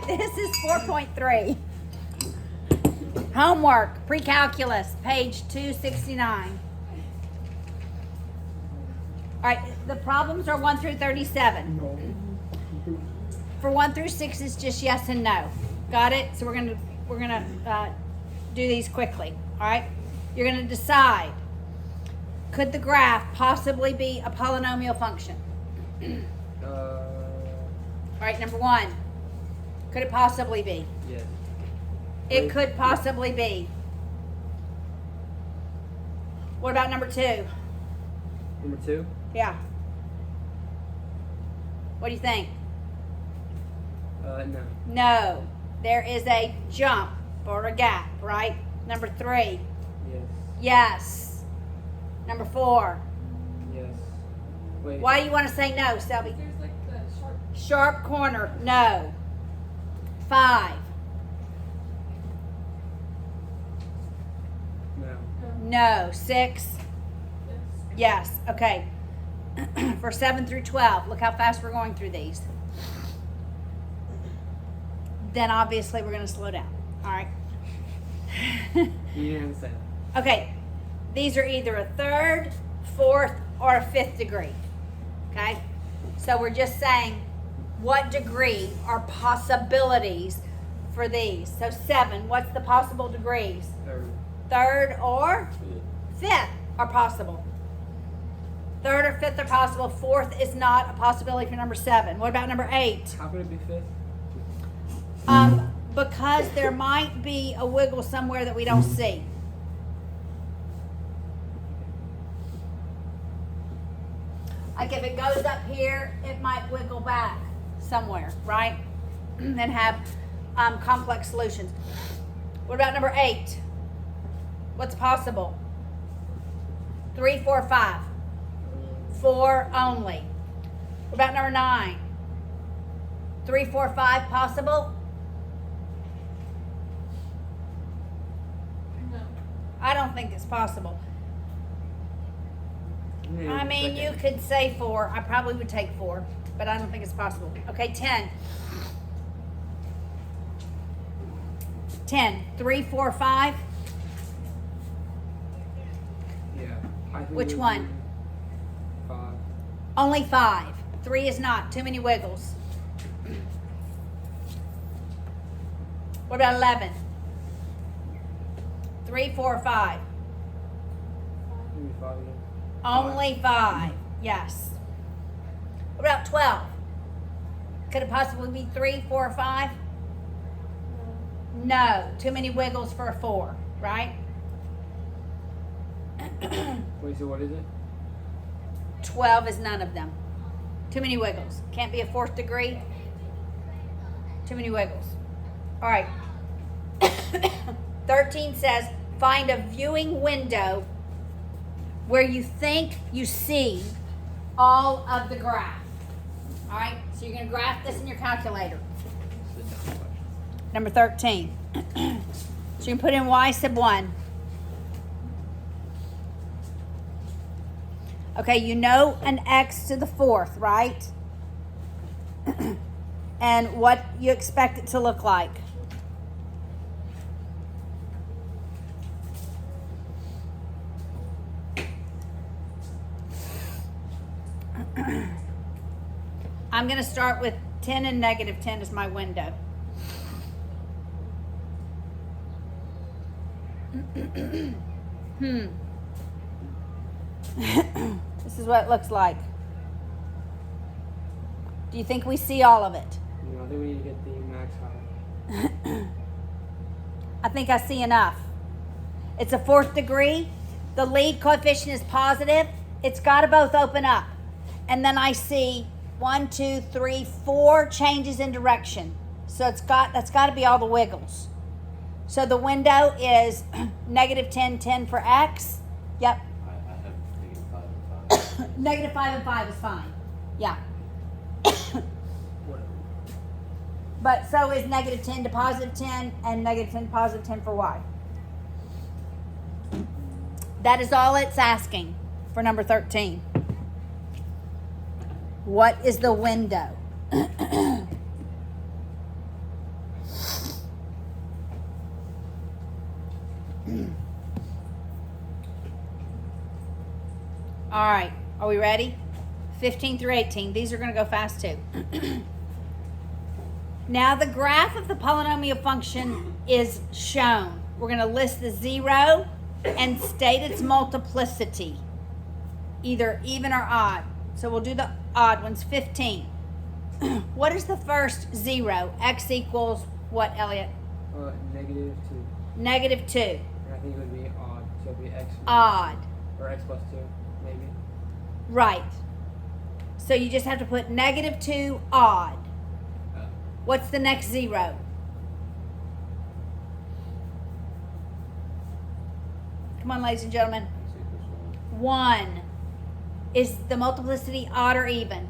This is 4.3. Homework, Precalculus, page 269. All right, the problems are 1 through 37. For 1 through 6 is just yes and no. Got it? So we're gonna do these quickly. All right, you're gonna decide. Could the graph possibly be a polynomial function? All right, number 1. Could it possibly be? Yes. It could possibly be. What about number 2? Number 2? Yeah. What do you think? No. No. There is a jump or a gap, right? Number 3. Yes. Yes. Number 4. Yes. Wait. Why do you want to say no, Selby? There's like the Sharp corner. No. 5. No. No. 6. yes. Yes. Okay. For 7 through 12, look how fast we're going through these. Then obviously we're going to slow down. All right. You didn't say that. Okay. These are either a 3rd, 4th, or a 5th degree. Okay. So we're just saying what degree are possibilities for these. So 7, what's the possible degrees? 3rd or 5th are possible. 3rd or 5th are possible. 4th is not a possibility for number 7. What about number 8? How could it be 5th? Because there might be a wiggle somewhere that we don't see. Like if it goes up here, it might wiggle back somewhere, right? And have complex solutions. What about number 8? What's possible? 3, 4, 5. 4 only. What about number 9? 3, 4, 5 possible? No. I don't think it's possible. Yeah, I mean, you could say 4. I probably would take 4, but I don't think it's possible. Okay, 10. 10. 3, 4, 5. Yeah. I think Which it would one? be 5. Only 5. 3 is not. Too many wiggles. What about 11? 3, 4, 5. Maybe 5 again. Only 5. Yes. What about 12? Could it possibly be 3, 4, 5? No. Too many wiggles for a 4, right? Wait, so what is it? 12 is none of them. Too many wiggles. Can't be a 4th degree. Too many wiggles. All right. 13 says, find a viewing window where you think you see all of the graph. All right, so you're going to graph this in your calculator. Number 13. So you can put in y sub 1. Okay, you know an x to the 4th, right? And what you expect it to look like. I'm going to start with 10 and negative 10 as my window. This is what it looks like. Do you think we see all of it? No, I think we need to get the max height. I think I see enough. It's a 4th degree. The lead coefficient is positive. It's got to both open up. And then I see 1, 2, 3, 4 changes in direction. So that's got to be all the wiggles. So the window is negative 10, 10 for x. Yep. I have negative 5 and 5. Negative 5 and 5 is fine. Yeah. But so is negative 10 to positive 10 and negative 10 to positive 10 for y. That is all it's asking for number 13. What is the window? All right, are we ready? 15 through 18. These are going to go fast too. Now the graph of the polynomial function is shown. We're going to list the zero and state its multiplicity, either even or odd. So we'll do the odd ones. 15. What is the first zero? X equals what, Elliot? -2. Negative 2. And I think it would be odd. So it would be x. Odd. Or x plus 2, maybe. Right. So you just have to put -2 odd. What's the next zero? Come on, ladies and gentlemen. X equals 1. Is the multiplicity odd or even?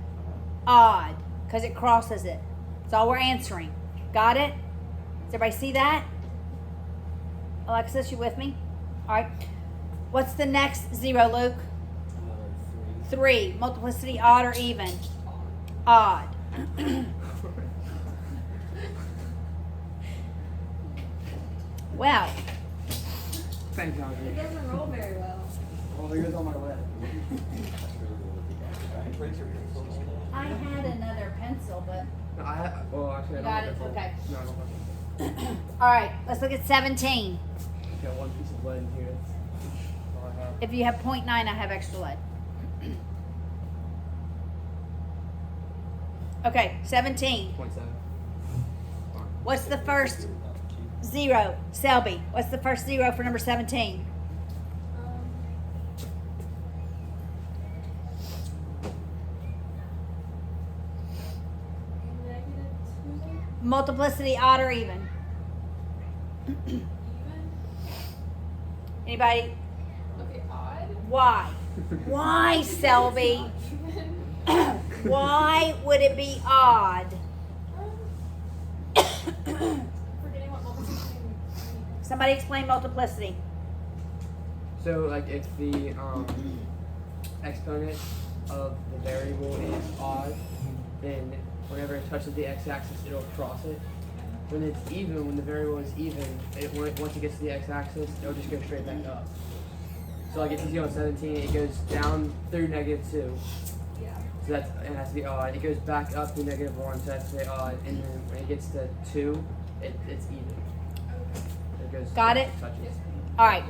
Odd, because it crosses it. That's all we're answering. Got it? Does everybody see that? Alexis, you with me? All right. What's the next zero, Luke? 3. 3. Multiplicity odd or even? Odd. Wow. Thanks, Andre. doesn't roll very well. Oh, there goes all my lead. I had another pencil, but No, well, actually, I You don't got have it? that. Okay. No, I don't have it. all right. Let's look at 17. I've got one piece of lead in here. That's all I have. If you have 0.9, I have extra lead. Okay, 17. 0.7. What's the first zero? Selby, what's the first zero for number 17? -2. Multiplicity odd or even? Even. Anybody? Okay, odd. Why? Why, Selby? Even. Why would it be odd? Forgetting what multiplication means. Somebody explain multiplicity. So, like, if the exponent of the variable is odd, then whenever it touches the x-axis, it'll cross it. When it's even, when the variable is even, once it gets to the x-axis, it'll just go straight back up. So, like, if you see on 17, it goes down through -2. Yeah. So it has to be odd. It goes back up to -1, so that's to be odd. And then when it gets to 2, it's even. It goes. Got it? Touches. All right.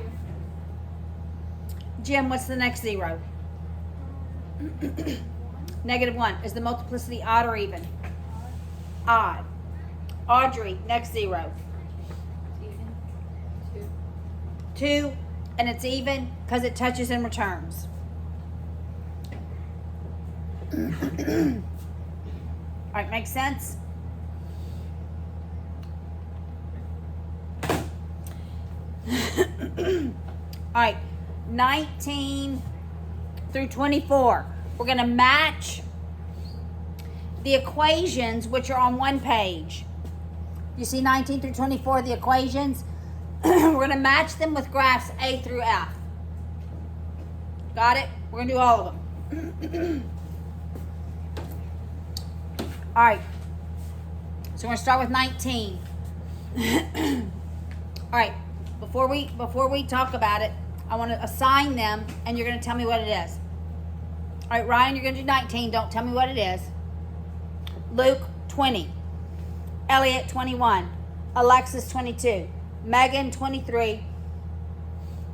Jim, what's the next zero? -1. Is the multiplicity odd or even? Odd. Audrey, next zero. Even. 2, and it's even because it touches and returns. All right, makes sense? All right, 19 through 24. We're going to match the equations which are on one page. You see 19 through 24, the equations? We're going to match them with graphs A through F. Got it? We're going to do all of them. All right. So we're going to start with 19. All right. Before we talk about it, I want to assign them, and you're going to tell me what it is. All right, Ryan, you're going to do 19. Don't tell me what it is. Luke, 20. Elliot, 21. Alexis, 22. Megan, 23.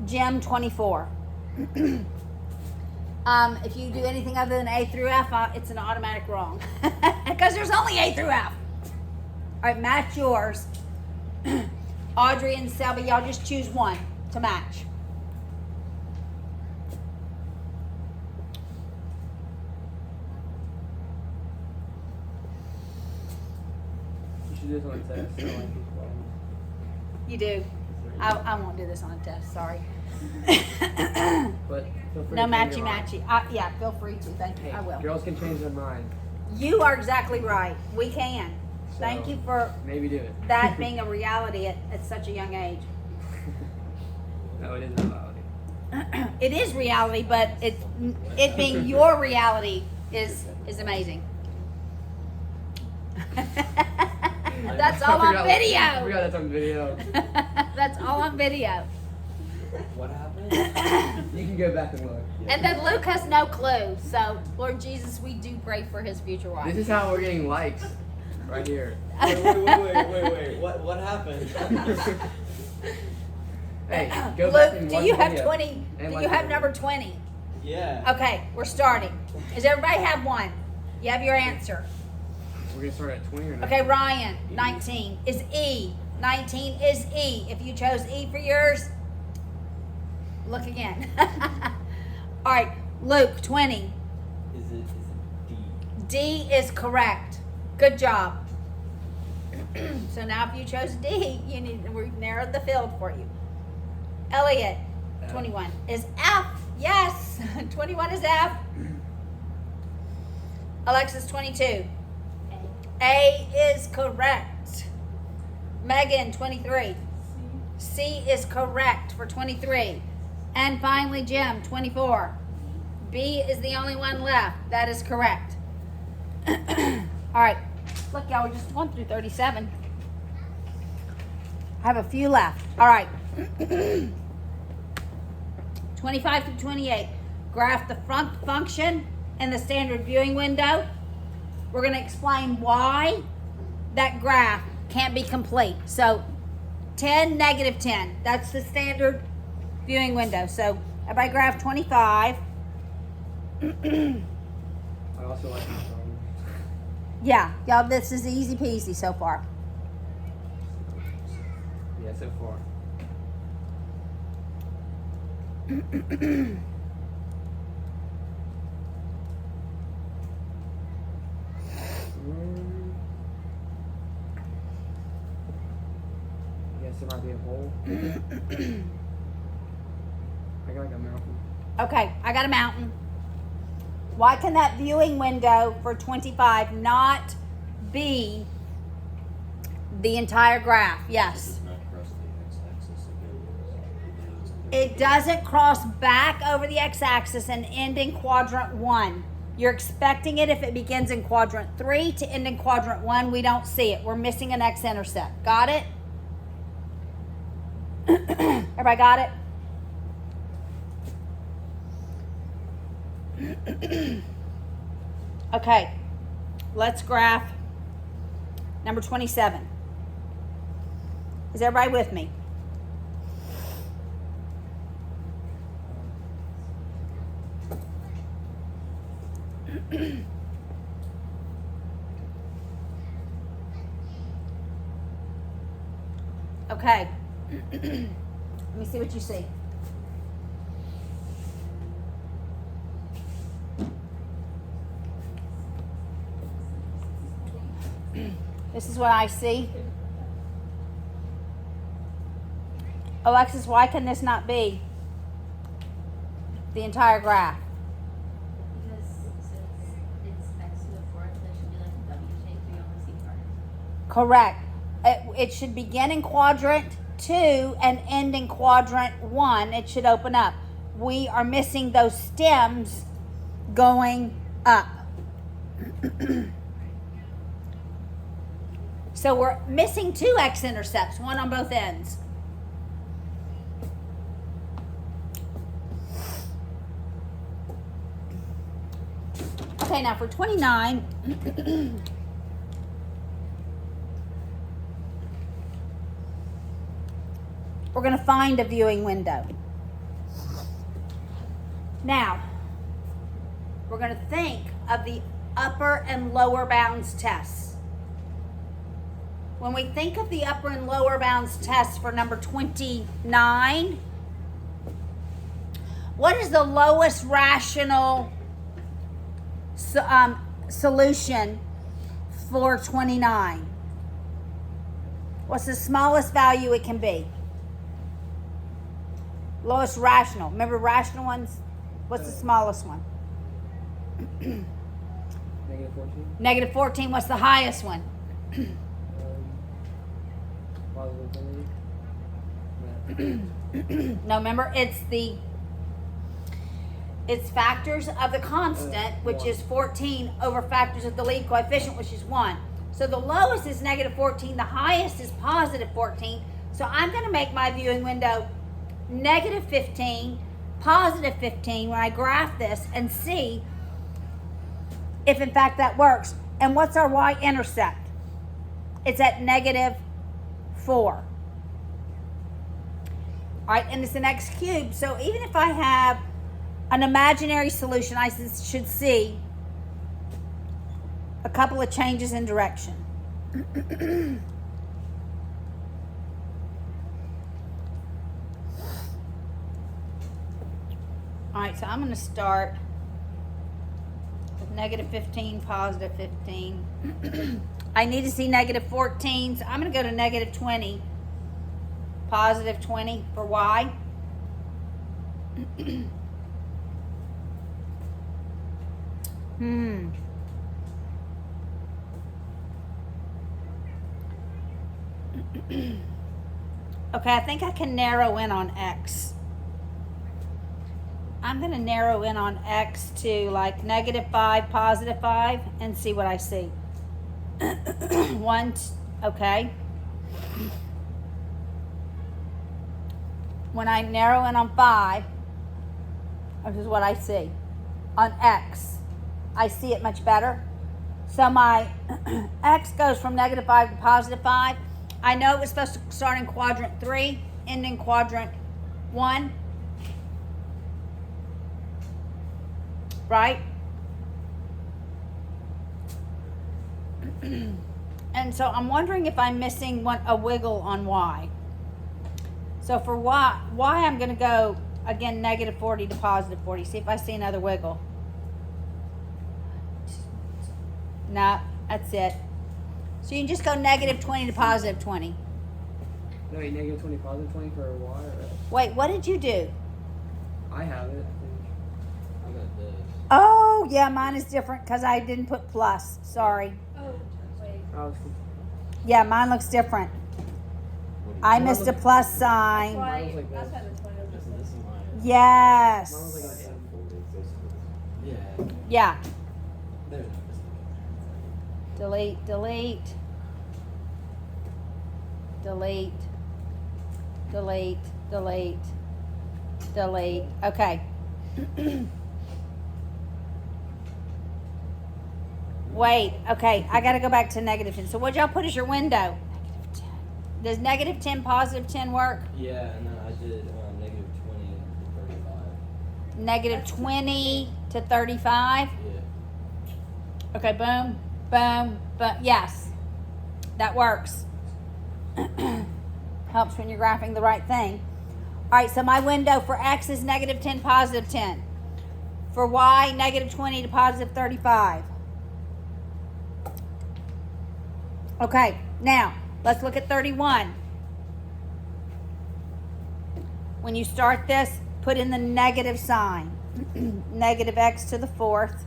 Jim, 24. If you do anything other than A through F, it's an automatic wrong. Because there's only A through F. All right, match yours. Audrey and Selby, y'all just choose one to match. You should do this on a test. I like these problems. You do. I won't do this on a test, sorry. But feel free No to change matchy your mind. matchy. Yeah, feel free to. Thank you. Hey, I will. girls can change their mind. You are exactly right. We can. So Thank you for maybe do it. that being a reality at such a young age. No, it isn't reality. It is reality, but it being your reality is amazing. That's all on I video. forgot that's on video. That's all on video. What happened? You can go back and look. And then Luke has no clue. So, Lord Jesus, we do pray for his future This wife. is how we're getting likes. Right here. Wait. What happened? Hey, go back and Luke, do watch you the have video. 20? And Do watch you the have video. number 20? Yeah. Okay, we're starting. Does everybody have one? You have your answer. We're gonna start at 20 or not? Okay, Ryan, 19 is E. 19 is E. If you chose E for yours, look again. All right, Luke, 20. Is it D? D is correct. Good job. So now if you chose D, we narrowed the field for you. Elliot, 21 is F. Yes, 21 is F. Alexis, 22. A is correct. Megan, 23. C is correct for 23. And finally, Jim, 24. B is the only one left. That is correct. All right. Look, y'all, we're just going through 37. I have a few left. All right. 25 through 28. Graph the front function in the standard viewing window. We're going to explain why that graph can't be complete. So 10, negative 10. That's the standard viewing window. So everybody graph 25. I also like this song. Yeah, y'all, this is easy peasy so far. Yeah, so far. I guess there might be a hole. I got like a mountain. Okay, I got a mountain. Why can that viewing window for 25 not be the entire graph? Yes. Does not cross the x-axis again. It doesn't cross back over the x-axis and end in quadrant 1. You're expecting it if it begins in quadrant 3 to end in quadrant 1. We don't see it. We're missing an x-intercept. Got it? Everybody got it? Okay, let's graph number 27. Is everybody with me? Okay. Let me see what you see. This is what I see. Alexis, why can this not be the entire graph? Because since it's x to the fourth, that should be like a W shape, we only see part. Correct. It should begin in quadrant 2 and end in quadrant 1. It should open up. We are missing those stems going up. So we're missing 2 x-intercepts, one on both ends. Okay, now for 29, we're going to find a viewing window. Now, we're going to think of the upper and lower bounds tests. When we think of the upper and lower bounds test for number 29, what is the lowest rational solution for 29? What's the smallest value it can be? Lowest rational. Remember rational ones? What's the smallest one? Negative 14. Negative 14. What's the highest one? Positive 30. No, remember it's factors of the constant, which 1. is 14, over factors of the lead coefficient, which is 1. So the lowest is negative 14, the highest is positive 14. So I'm going to make my viewing window negative 15, positive 15 when I graph this and see if in fact that works. And what's our y-intercept? It's at negative 4. All right, and it's an x cubed. So even if I have an imaginary solution, I should see a couple of changes in direction. All right, so I'm going to start with negative 15, positive 15. I need to see negative 14, so I'm going to go to negative 20, positive 20 for y. Okay, I think I can narrow in on x. I'm going to narrow in on x to like negative 5, positive 5, and see what I see. Okay. When I narrow in on 5, which is what I see, on x, I see it much better. So my x goes from negative 5 to positive 5. I know it was supposed to start in quadrant 3, end in quadrant 1. Right? And so I'm wondering if I'm missing a wiggle on y. So for y I'm going to go, again, negative 40 to positive 40. See if I see another wiggle. No, that's it. So you can just go negative 20 to positive 20. No, wait, negative 20, positive 20 for y or x? Wait, what did you do? I have it, I think. I got this. Oh, yeah, mine is different because I didn't put plus. Sorry. Oh, wait. I was Yeah, mine looks different. I missed a plus sign. Mine was like That's this. why the 20 was This this. is mine. Yes. Mine was like an Yeah. Yeah. There's no Delete, delete. Delete. Delete, delete. Delete. Okay. Wait, okay, I gotta go back to negative 10. So what y'all put as your window? Negative 10. Does negative 10, positive 10 work? Yeah, and then I did negative 20 to 35. Negative 20 to 35? Yeah. Okay, boom, boom, boom. Yes, that works. Helps when you're graphing the right thing. All right, so my window for x is negative 10, positive 10. For y, negative 20 to positive 35. Okay, now let's look at 31. When you start this, put in the negative sign. Negative x to the 4th.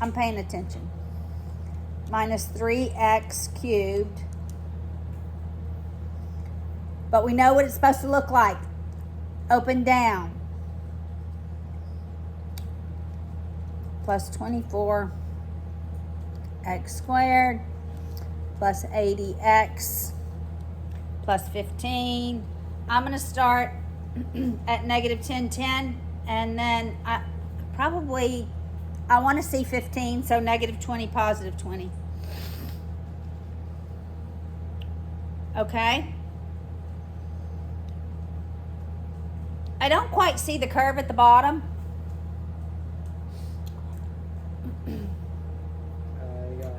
I'm paying attention. Minus 3x cubed. But we know what it's supposed to look like. Open down. Plus 24 x squared plus 80x plus 15. I'm going to start at negative 10, 10, and then I want to see 15, so negative 20, positive 20. Okay? I don't quite see the curve at the bottom. You got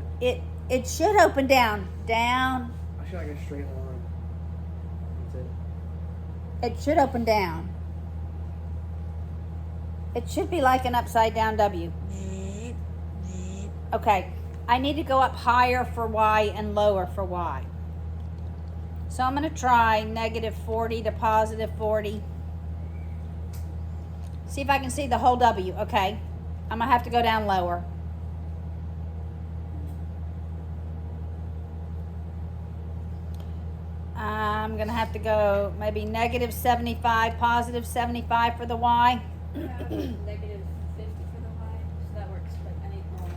It should open down. Down. I should like a straight line. That's it. It should open down. It should be like an upside down W. Okay. I need to go up higher for Y and lower for Y. So I'm going to try negative 40 to positive 40. See if I can see the whole W. Okay. I'm going to have to go down lower. I'm going to have to go maybe negative 75, positive 75 for the Y. Negative 50 for the y, so that works, but I need more.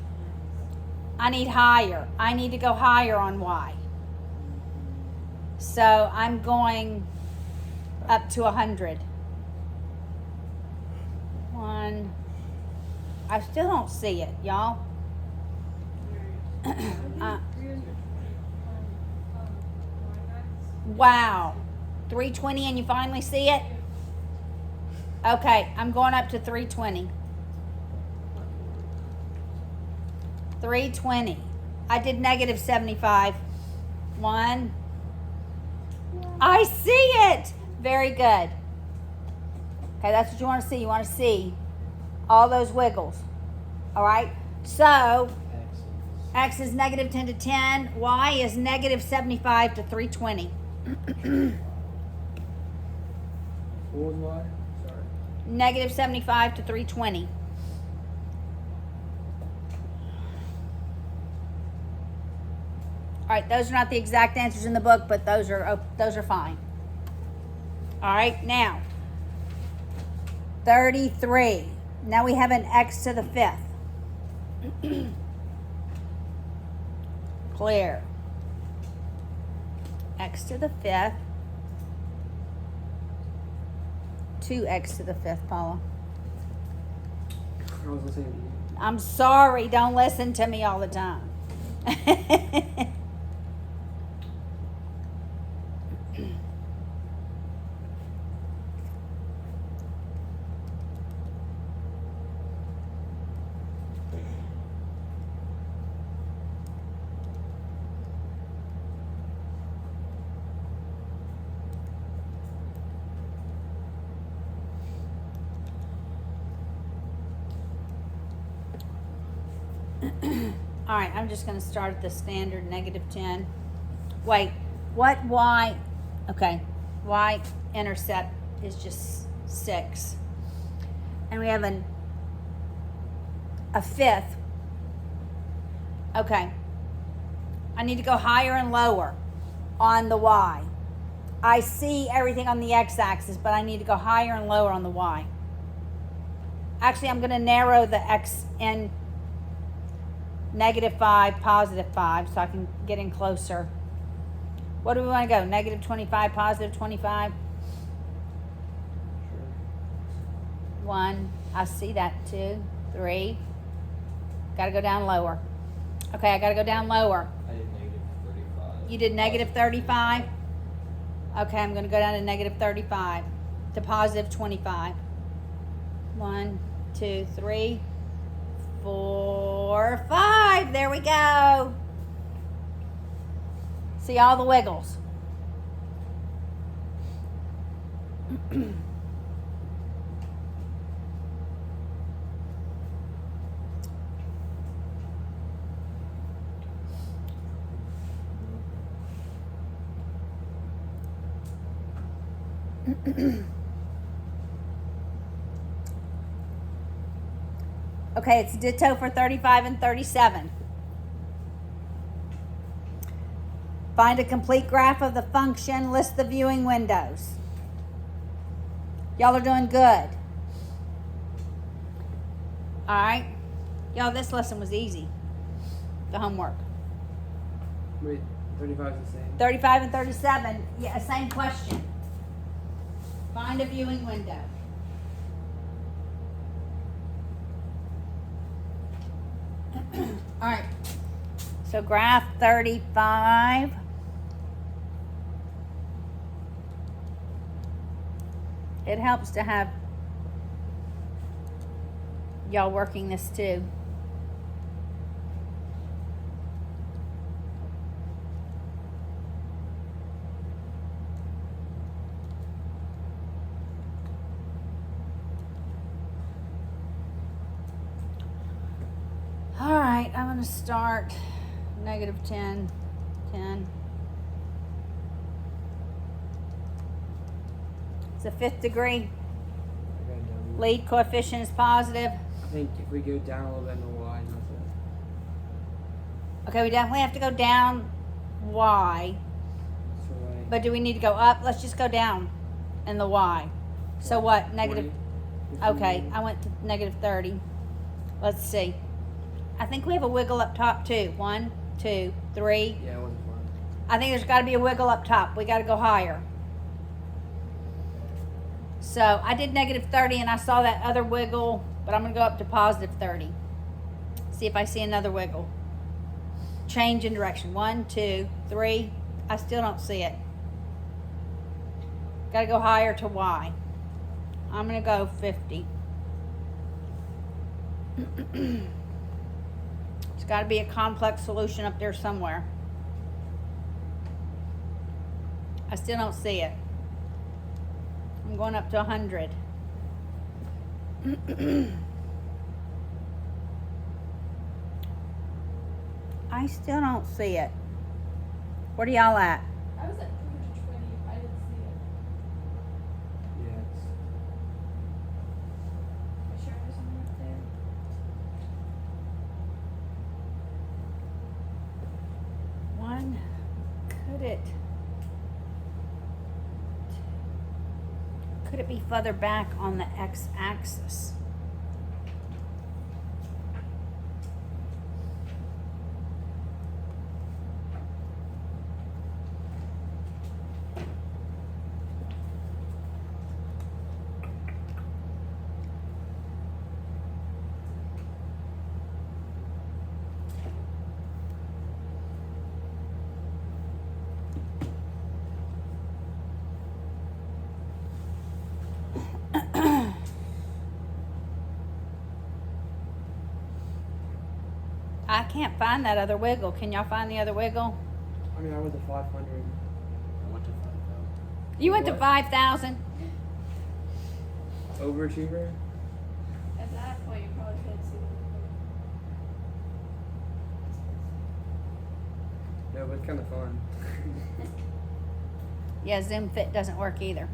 I need higher. I need to go higher on Y. So I'm going up to 100. 1. I still don't see it, y'all. Wow. 320 and you finally see it? Okay, I'm going up to 320. 320. I did negative 75. 1. I see it. Very good. Okay, that's what you want to see. You want to see all those wiggles. All right. So X is X is negative 10 to 10. Y is negative 75 to 320. What was Y? Sorry. Negative 75 to 320. All right, those are not the exact answers in the book, but those are fine. All right, now 33. Now we have an X to the 5th. Clear. X to the 5th. 2x to the 5th, Paula. I was listening to you. I'm sorry, don't listen to me all the time. All right, I'm just going to start at the standard negative 10. Wait, what y? Okay, y intercept is just 6. And we have a 5th. Okay, I need to go higher and lower on the y. I see everything on the x-axis, but I need to go higher and lower on the y. Actually, I'm going to narrow the x in negative 5, positive 5, so I can get in closer. What do we want to go? Negative 25, positive 25? Sure. 1. I see that. 2, 3. Got to go down lower. Okay, I got to go down lower. I did negative 35. You did negative 35? Okay, I'm going to go down to negative 35 to positive 25. 1, 2, 3, 4, 5. There we go. See all the wiggles. Okay, it's ditto for 35 and 37. Find a complete graph of the function. List the viewing windows. Y'all are doing good. All right. Y'all, this lesson was easy. The homework. Wait, 35 is the same. 35 and 37. Yeah, same question. Find a viewing window. All right. So graph 35. It helps to have y'all working this too. All right, I'm going to start negative 10, 10. It's a 5th degree. I got W. Lead coefficient is positive. I think if we go down a little bit in the Y, not Okay, we definitely have to go down Y. so like. But do we need to go up? Let's just go down in the Y. So what? Negative. 20, Okay, 15. I went to negative 30. Let's see. I think we have a wiggle up top too. 1, 2, 3. Yeah, it wasn't fun. I think there's got to be a wiggle up top. We got to go higher. So I did negative 30 and I saw that other wiggle, but I'm gonna go up to positive 30. See if I see another wiggle. Change in direction. 1, 2, 3. I still don't see it. Gotta go higher to Y. I'm gonna go 50. There's gotta be a complex solution up there somewhere. I still don't see it. I'm going up to 100. I still don't see it. What are y'all at? I was at 220. I didn't see it. Yeah, I sure there's something up there. One, could it be further back on the x-axis? I can't find that other wiggle. Can y'all find the other wiggle? I mean, I went to 500. I went to 5,000. You went to What? 5,000. Overachiever? At that point, you probably couldn't see the No, but it's kind of fun. Yeah, Zoom Fit doesn't work either.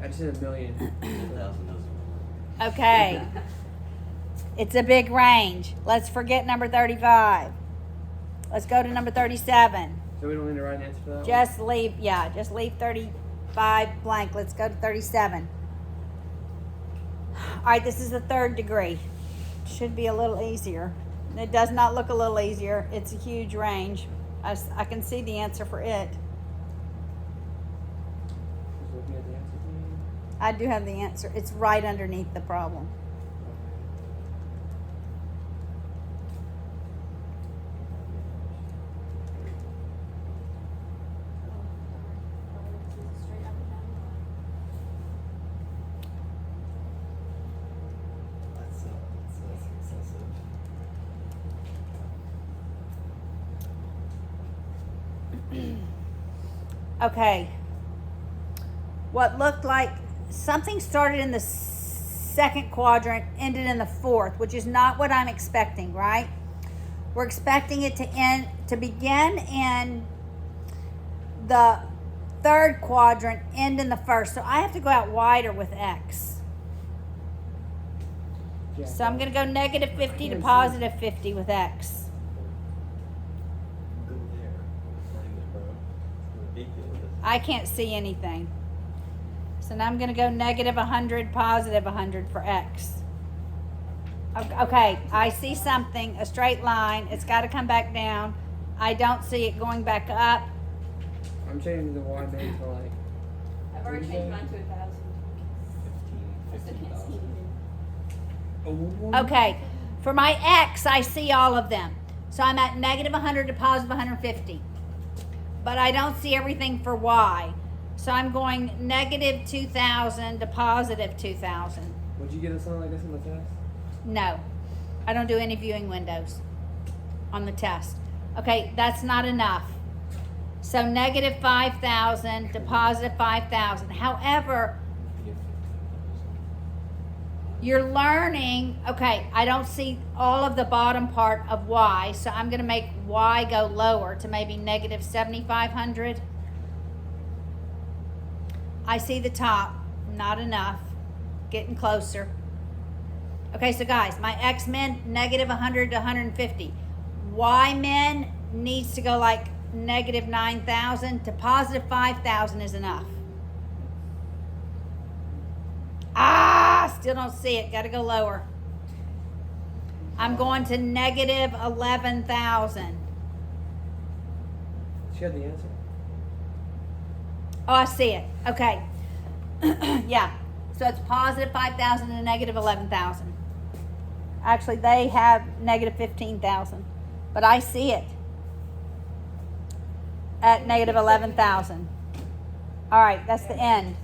I just hit 1 million. 10,000 doesn't work. Okay. It's a big range. Let's forget number 35. Let's go to number 37. So we don't need to write an answer for that one? Just leave 35 blank. Let's go to 37. All right, this is the third degree. Should be a little easier. It does not look a little easier. It's a huge range. I can see the answer for it. Just looking at the answer thing. I do have the answer. It's right underneath the problem. straight up and down. That's excessive. Okay. What looked like something started in the second quadrant, ended in the fourth, which is not what I'm expecting, right? We're expecting it to begin in the third quadrant, end in the first. So I have to go out wider with X. Yeah. So I'm going to go negative 50 to positive 50 with X. Go there. Find it, bro. It's ridiculous. I can't see anything. So now I'm going to go negative 100, positive 100 for X. Okay, I see something, a straight line. It's got to come back down. I don't see it going back up. I'm changing the Y base to like. I've already What changed is mine to 1,000. I still can't see 15,000. anything. Oh, one. Okay, for my X, I see all of them. So I'm at negative 100 to positive 150. But I don't see everything for Y. So I'm going negative 2,000 to positive 2,000. Would you get a something like this on the test? No, I don't do any viewing windows on the test. Okay, that's not enough. So negative 5,000 to positive 5,000. However, you're learning, okay, I don't see all of the bottom part of Y, so I'm going to make Y go lower to maybe negative 7,500. I see the top, not enough, getting closer. Okay, so guys, my X min, negative 100 to 150. Y min needs to go like negative 9,000 to positive 5,000 is enough. Still don't see it. Got to go lower. I'm going to negative 11,000. She had the answer. Oh, I see it. Okay. Yeah. So it's positive 5,000 and negative 11,000. Actually, they have negative 15,000, but I see it at negative 11,000. All right, that's the end.